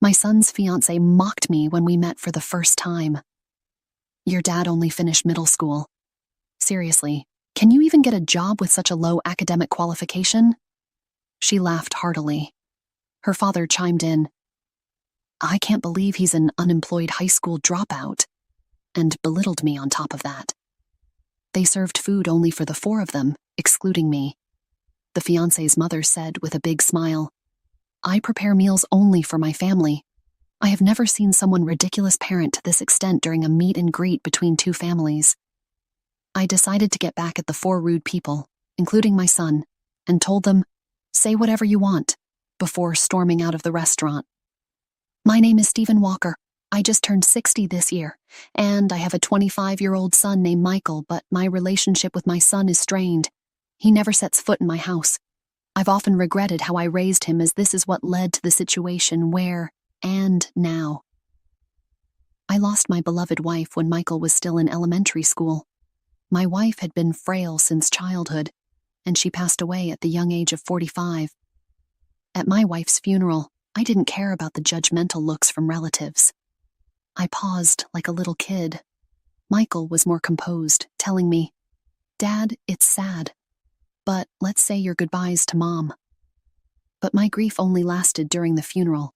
My son's fiancé mocked me when we met for the first time. Your dad only finished middle school. Seriously, can you even get a job with such a low academic qualification? She laughed heartily. Her father chimed in. I can't believe he's an unemployed high school dropout, and belittled me on top of that. They served food only for the four of them, excluding me. The fiancé's mother said with a big smile, I prepare meals only for my family. I have never seen someone ridiculous parent to this extent during a meet and greet between two families. I decided to get back at the four rude people, including my son, and told them, say whatever you want, before storming out of the restaurant. My name is Stephen Walker. I just turned 60 this year, and I have a 25-year-old son named Michael, but my relationship with my son is strained. He never sets foot in my house. I've often regretted how I raised him, as this is what led to the situation where, and now. I lost my beloved wife when Michael was still in elementary school. My wife had been frail since childhood, and she passed away at the young age of 45. At my wife's funeral, I didn't care about the judgmental looks from relatives. I paused like a little kid. Michael was more composed, telling me, Dad, it's sad, but let's say your goodbyes to Mom. But my grief only lasted during the funeral.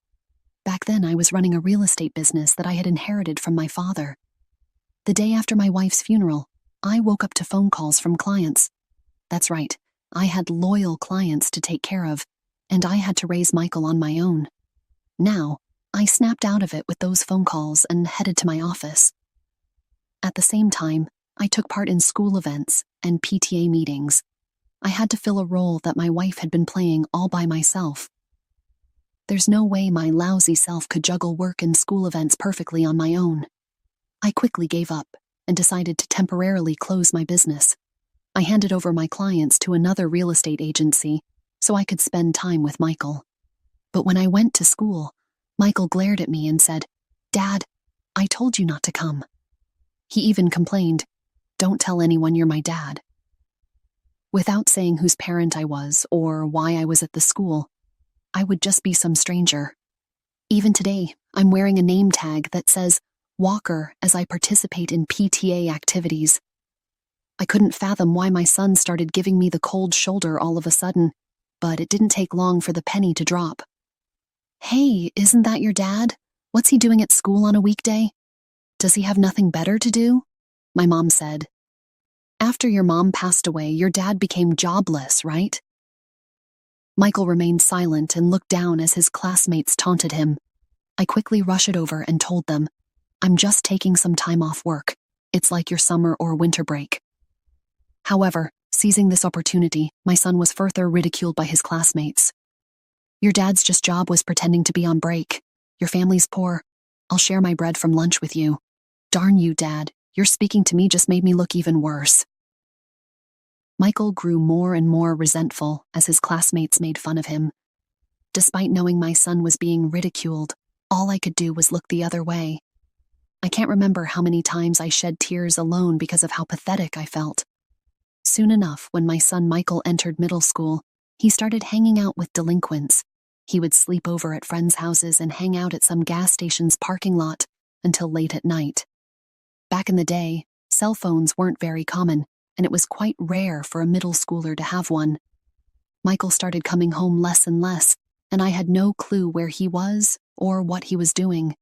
Back then, I was running a real estate business that I had inherited from my father. The day after my wife's funeral, I woke up to phone calls from clients. That's right, I had loyal clients to take care of, and I had to raise Michael on my own. Now, I snapped out of it with those phone calls and headed to my office. At the same time, I took part in school events and PTA meetings. I had to fill a role that my wife had been playing all by myself. There's no way my lousy self could juggle work and school events perfectly on my own. I quickly gave up and decided to temporarily close my business. I handed over my clients to another real estate agency so I could spend time with Michael. But when I went to school, Michael glared at me and said, Dad, I told you not to come. He even complained, don't tell anyone you're my dad. Without saying whose parent I was or why I was at the school, I would just be some stranger. Even today, I'm wearing a name tag that says Walker as I participate in PTA activities. I couldn't fathom why my son started giving me the cold shoulder all of a sudden, but it didn't take long for the penny to drop. Hey, isn't that your dad? What's he doing at school on a weekday? Does he have nothing better to do? My mom said. After your mom passed away, your dad became jobless, right? Michael remained silent and looked down as his classmates taunted him. I quickly rushed over and told them, I'm just taking some time off work. It's like your summer or winter break. However, seizing this opportunity, my son was further ridiculed by his classmates. Your dad's job was pretending to be on break. Your family's poor. I'll share my bread from lunch with you. Darn you, Dad. Your speaking to me just made me look even worse. Michael grew more and more resentful as his classmates made fun of him. Despite knowing my son was being ridiculed, all I could do was look the other way. I can't remember how many times I shed tears alone because of how pathetic I felt. Soon enough, when my son Michael entered middle school, he started hanging out with delinquents. He would sleep over at friends' houses and hang out at some gas station's parking lot until late at night. Back in the day, cell phones weren't very common, and it was quite rare for a middle schooler to have one. Michael started coming home less and less, and I had no clue where he was or what he was doing.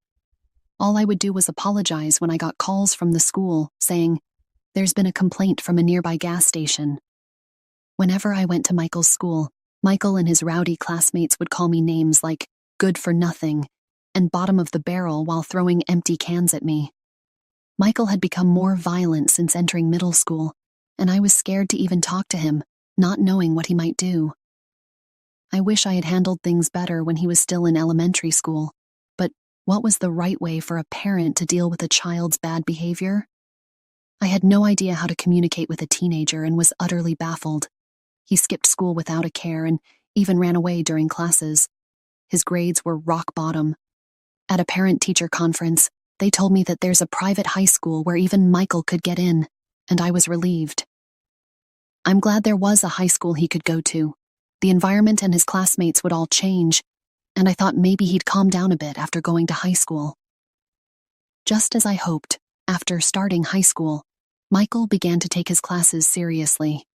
All I would do was apologize when I got calls from the school saying, there's been a complaint from a nearby gas station. Whenever I went to Michael's school, Michael and his rowdy classmates would call me names like good for nothing and bottom of the barrel while throwing empty cans at me. Michael had become more violent since entering middle school, and I was scared to even talk to him, not knowing what he might do. I wish I had handled things better when he was still in elementary school, but what was the right way for a parent to deal with a child's bad behavior? I had no idea how to communicate with a teenager and was utterly baffled. He skipped school without a care and even ran away during classes. His grades were rock bottom. At a parent-teacher conference, they told me that there's a private high school where even Michael could get in, and I was relieved. I'm glad there was a high school he could go to. The environment and his classmates would all change. and I thought maybe he'd calm down a bit after going to high school. Just as I hoped, after starting high school, Michael began to take his classes seriously.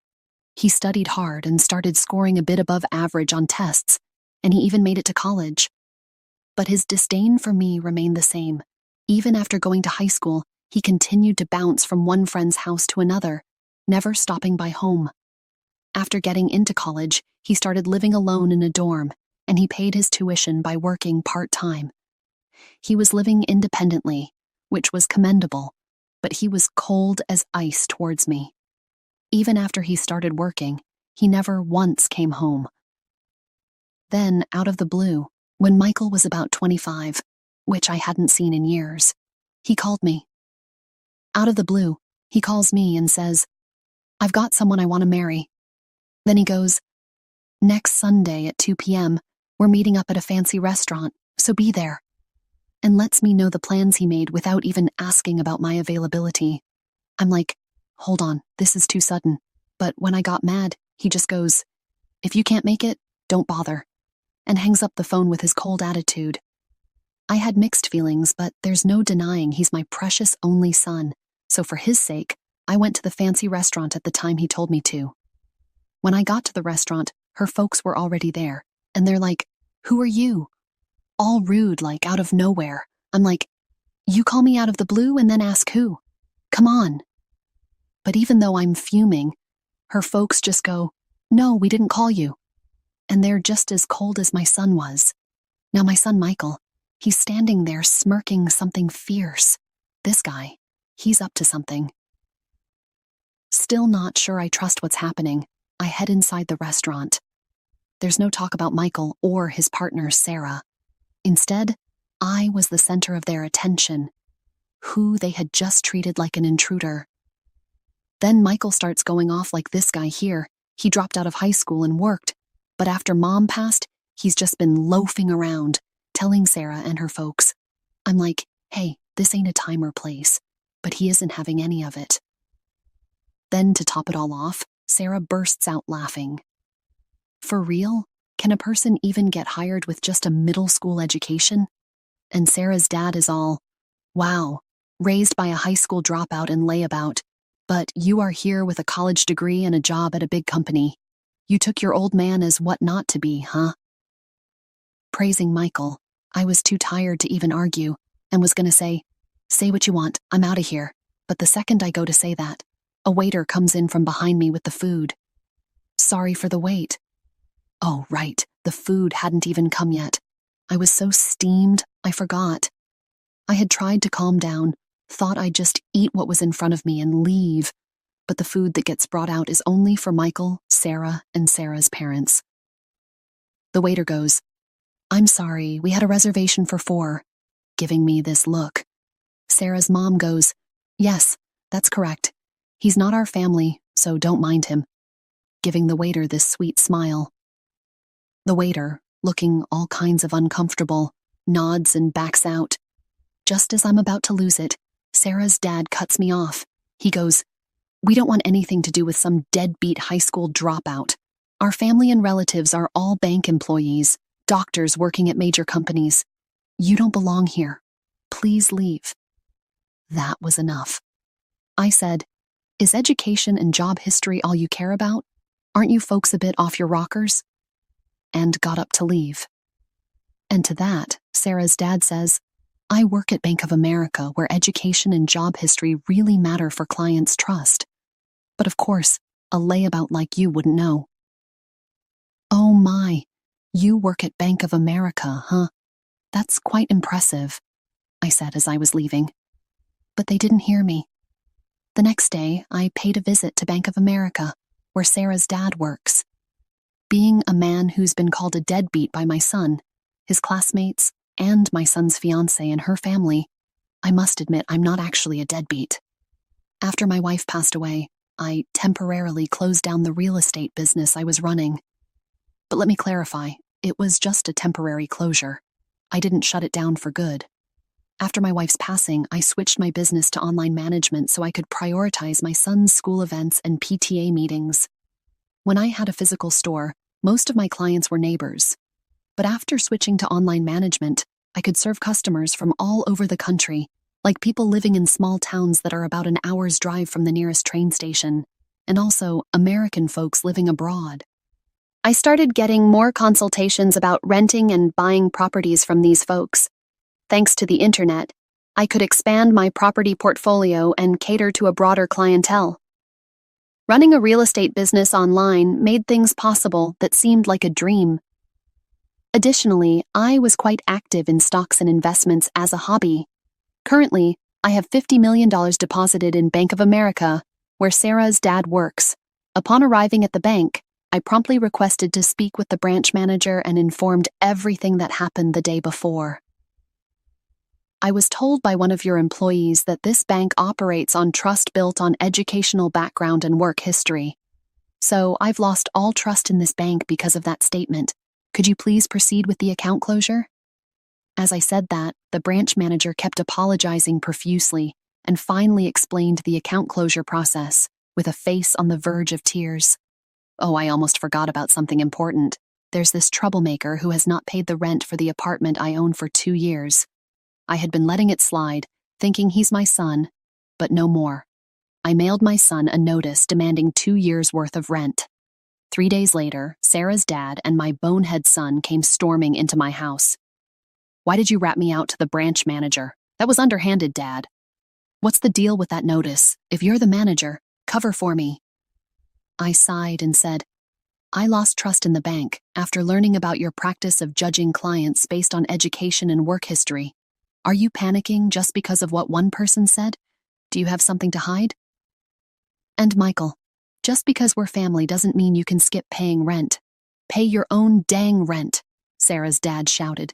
He studied hard and started scoring a bit above average on tests, and he even made it to college. But his disdain for me remained the same. Even after going to high school, he continued to bounce from one friend's house to another, never stopping by home. After getting into college, he started living alone in a dorm, and he paid his tuition by working part-time. He was living independently, which was commendable, but he was cold as ice towards me. Even after he started working, he never once came home. Then, out of the blue, when Michael was about 25, which I hadn't seen in years, he called me. Out of the blue, he calls me and says, "I've got someone I want to marry." Then he goes, "Next Sunday at 2 p.m., we're meeting up at a fancy restaurant, so be there," and lets me know the plans he made without even asking about my availability. I'm like, hold on, this is too sudden. But when I got mad, he just goes, "If you can't make it, don't bother," and hangs up the phone with his cold attitude. I had mixed feelings, but there's no denying he's my precious only son, so for his sake, I went to the fancy restaurant at the time he told me to. When I got to the restaurant, her folks were already there, and they're like, "Who are you?" All rude, like out of nowhere. I'm like, you call me out of the blue and then ask who? Come on. But even though I'm fuming, her folks just go, "No, we didn't call you." And they're just as cold as my son was. Now my son Michael, he's standing there smirking something fierce. This guy, he's up to something. Still not sure I trust what's happening, I head inside the restaurant. There's no talk about Michael or his partner, Sarah. Instead, I was the center of their attention, who they had just treated like an intruder. Then Michael starts going off like this guy here. He dropped out of high school and worked, but after Mom passed, he's just been loafing around, telling Sarah and her folks. I'm like, hey, this ain't a time or place, but he isn't having any of it. Then to top it all off, Sarah bursts out laughing. For real? Can a person even get hired with just a middle school education? And Sarah's dad is all, wow, raised by a high school dropout and layabout, but you are here with a college degree and a job at a big company. You took your old man as what not to be, huh? Praising Michael, I was too tired to even argue and was gonna say what you want, I'm out of here. But the second I go to say that, a waiter comes in from behind me with the food. Sorry for the wait. Oh, right, the food hadn't even come yet. I was so steamed, I forgot. I had tried to calm down, thought I'd just eat what was in front of me and leave, but the food that gets brought out is only for Michael, Sarah, and Sarah's parents. The waiter goes, "I'm sorry, we had a reservation for 4, giving me this look. Sarah's mom goes, "Yes, that's correct. He's not our family, so don't mind him," giving the waiter this sweet smile. The waiter, looking all kinds of uncomfortable, nods and backs out. Just as I'm about to lose it, Sarah's dad cuts me off. He goes, "We don't want anything to do with some deadbeat high school dropout. Our family and relatives are all bank employees, doctors working at major companies. You don't belong here. Please leave." That was enough. I said, "Is education and job history all you care about? Aren't you folks a bit off your rockers?" And got up to leave. And to that, Sarah's dad says, "I work at Bank of America, where education and job history really matter for clients' trust. But of course, a layabout like you wouldn't know." "Oh my, you work at Bank of America, huh? That's quite impressive," I said as I was leaving. But they didn't hear me. The next day, I paid a visit to Bank of America, where Sarah's dad works. Being a man who's been called a deadbeat by my son, his classmates, and my son's fiancée and her family, I must admit I'm not actually a deadbeat. After my wife passed away, I temporarily closed down the real estate business I was running. But let me clarify, it was just a temporary closure. I didn't shut it down for good. After my wife's passing, I switched my business to online management so I could prioritize my son's school events and PTA meetings. When I had a physical store, most of my clients were neighbors. But after switching to online management, I could serve customers from all over the country, like people living in small towns that are about an hour's drive from the nearest train station, and also American folks living abroad. I started getting more consultations about renting and buying properties from these folks. Thanks to the internet, I could expand my property portfolio and cater to a broader clientele. Running a real estate business online made things possible that seemed like a dream. Additionally, I was quite active in stocks and investments as a hobby. Currently, I have $50 million deposited in Bank of America, where Sarah's dad works. Upon arriving at the bank, I promptly requested to speak with the branch manager and informed everything that happened the day before. I was told by one of your employees that this bank operates on trust built on educational background and work history. So I've lost all trust in this bank because of that statement. Could you please proceed with the account closure? As I said that, the branch manager kept apologizing profusely and finally explained the account closure process with a face on the verge of tears. Oh, I almost forgot about something important. There's this troublemaker who has not paid the rent for the apartment I own for 2 years. I had been letting it slide, thinking he's my son, but no more. I mailed my son a notice demanding 2 years' worth of rent. 3 days later, Sarah's dad and my bonehead son came storming into my house. Why did you rat me out to the branch manager? That was underhanded, Dad. What's the deal with that notice? If you're the manager, cover for me. I sighed and said, I lost trust in the bank after learning about your practice of judging clients based on education and work history. Are you panicking just because of what one person said? Do you have something to hide? And Michael, just because we're family doesn't mean you can skip paying rent. Pay your own dang rent, Sarah's dad shouted.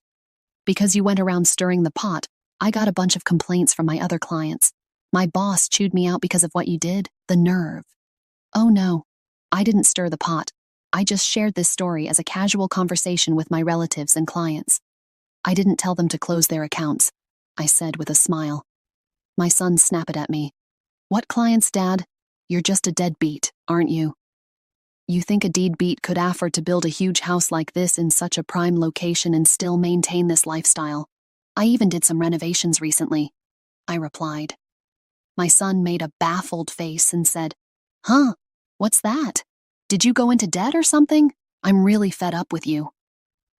Because you went around stirring the pot, I got a bunch of complaints from my other clients. My boss chewed me out because of what you did. The nerve. Oh no, I didn't stir the pot. I just shared this story as a casual conversation with my relatives and clients. I didn't tell them to close their accounts, I said with a smile. My son snapped at me. What clients, Dad? You're just a deadbeat, aren't you? You think a deadbeat could afford to build a huge house like this in such a prime location and still maintain this lifestyle? I even did some renovations recently, I replied. My son made a baffled face and said, Huh, what's that? Did you go into debt or something? I'm really fed up with you.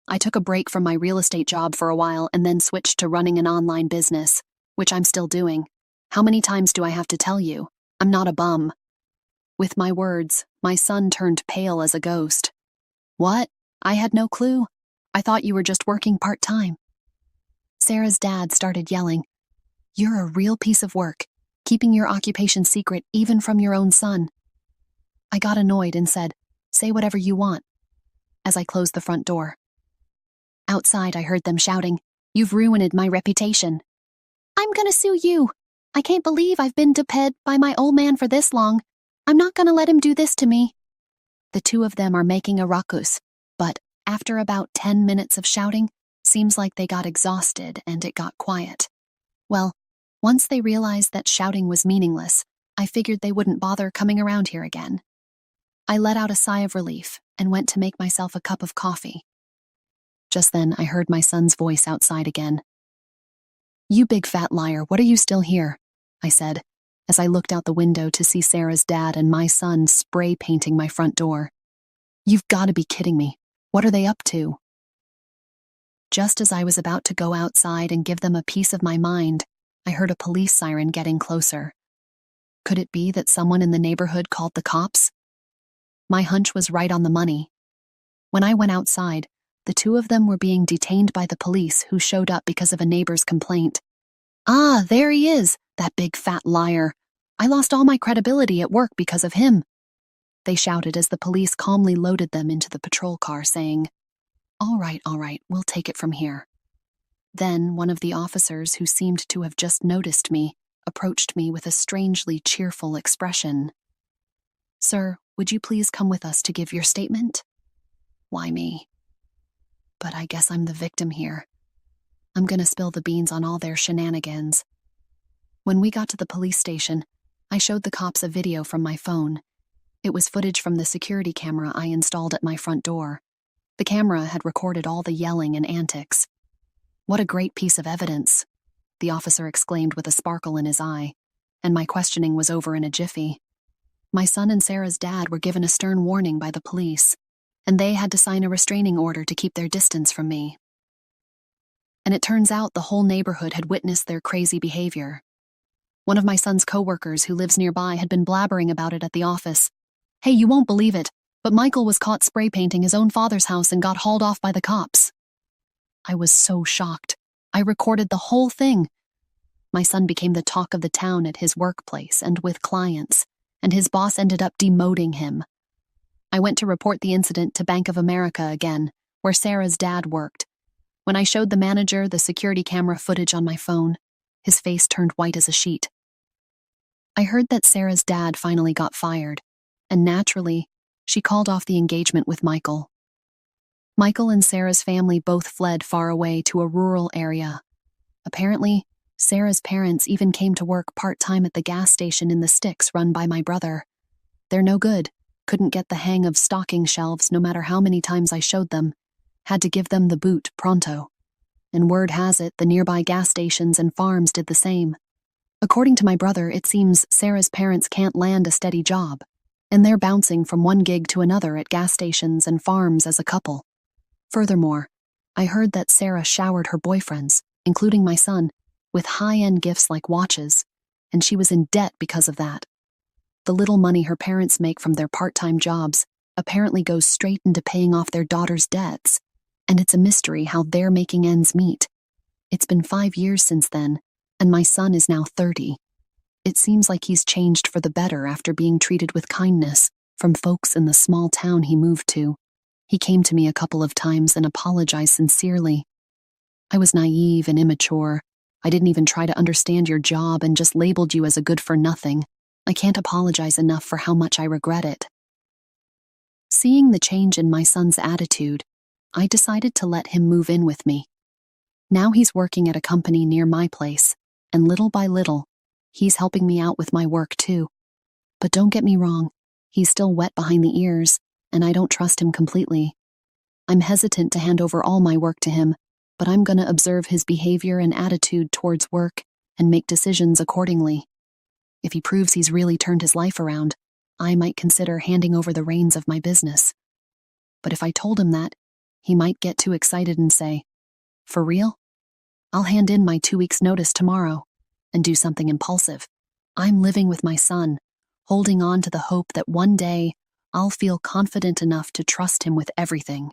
I took a break from my real estate job for a while and then switched to running an online business, which I'm still doing. How many times do I have to tell you? I'm not a bum. With my words, my son turned pale as a ghost. What? I had no clue. I thought you were just working part-time. Sarah's dad started yelling, You're a real piece of work, keeping your occupation secret even from your own son. I got annoyed and said, Say whatever you want, as I closed the front door. Outside, I heard them shouting, You've ruined my reputation. I'm gonna sue you. I can't believe I've been deped by my old man for this long. I'm not gonna let him do this to me. The two of them are making a ruckus, but after about 10 minutes of shouting, seems like they got exhausted and it got quiet. Well, once they realized that shouting was meaningless, I figured they wouldn't bother coming around here again. I let out a sigh of relief and went to make myself a cup of coffee. Just then, I heard my son's voice outside again. You big fat liar, what are you still here? I said, as I looked out the window to see Sarah's dad and my son spray painting my front door. You've got to be kidding me. What are they up to? Just as I was about to go outside and give them a piece of my mind, I heard a police siren getting closer. Could it be that someone in the neighborhood called the cops? My hunch was right on the money. When I went outside, the two of them were being detained by the police who showed up because of a neighbor's complaint. Ah, there he is, that big fat liar. I lost all my credibility at work because of him. They shouted as the police calmly loaded them into the patrol car, saying, all right, we'll take it from here. Then one of the officers who seemed to have just noticed me approached me with a strangely cheerful expression. Sir, would you please come with us to give your statement? Why me? But I guess I'm the victim here. I'm gonna spill the beans on all their shenanigans. When we got to the police station, I showed the cops a video from my phone. It was footage from the security camera I installed at my front door. The camera had recorded all the yelling and antics. "What a great piece of evidence," the officer exclaimed with a sparkle in his eye, and my questioning was over in a jiffy. My son and Sarah's dad were given a stern warning by the police, and they had to sign a restraining order to keep their distance from me. And it turns out the whole neighborhood had witnessed their crazy behavior. One of my son's coworkers who lives nearby had been blabbering about it at the office. "Hey, you won't believe it, but Michael was caught spray painting his own father's house and got hauled off by the cops." I was so shocked. I recorded the whole thing. My son became the talk of the town at his workplace and with clients, and his boss ended up demoting him. I went to report the incident to Bank of America again, where Sarah's dad worked. When I showed the manager the security camera footage on my phone, his face turned white as a sheet. I heard that Sarah's dad finally got fired, and naturally, she called off the engagement with Michael. Michael and Sarah's family both fled far away to a rural area. Apparently, Sarah's parents even came to work part-time at the gas station in the sticks run by my brother. They're no good, couldn't get the hang of stocking shelves no matter how many times I showed them, had to give them the boot pronto. And word has it the nearby gas stations and farms did the same. According to my brother, it seems Sarah's parents can't land a steady job, and they're bouncing from one gig to another at gas stations and farms as a couple. Furthermore, I heard that Sarah showered her boyfriends, including my son, with high-end gifts like watches, and she was in debt because of that. The little money her parents make from their part-time jobs apparently goes straight into paying off their daughter's debts, and it's a mystery how they're making ends meet. It's been 5 years since then, and my son is now 30. It seems like he's changed for the better after being treated with kindness from folks in the small town he moved to. He came to me a couple of times and apologized sincerely. "I was naive and immature. I didn't even try to understand your job and just labeled you as a good-for-nothing. I can't apologize enough for how much I regret it." Seeing the change in my son's attitude, I decided to let him move in with me. Now he's working at a company near my place, and little by little, he's helping me out with my work too. But don't get me wrong, he's still wet behind the ears, and I don't trust him completely. I'm hesitant to hand over all my work to him, but I'm going to observe his behavior and attitude towards work and make decisions accordingly. If he proves he's really turned his life around, I might consider handing over the reins of my business. But if I told him that, he might get too excited and say, "For real? I'll hand in my 2 weeks' notice tomorrow," and do something impulsive. I'm living with my son, holding on to the hope that one day I'll feel confident enough to trust him with everything.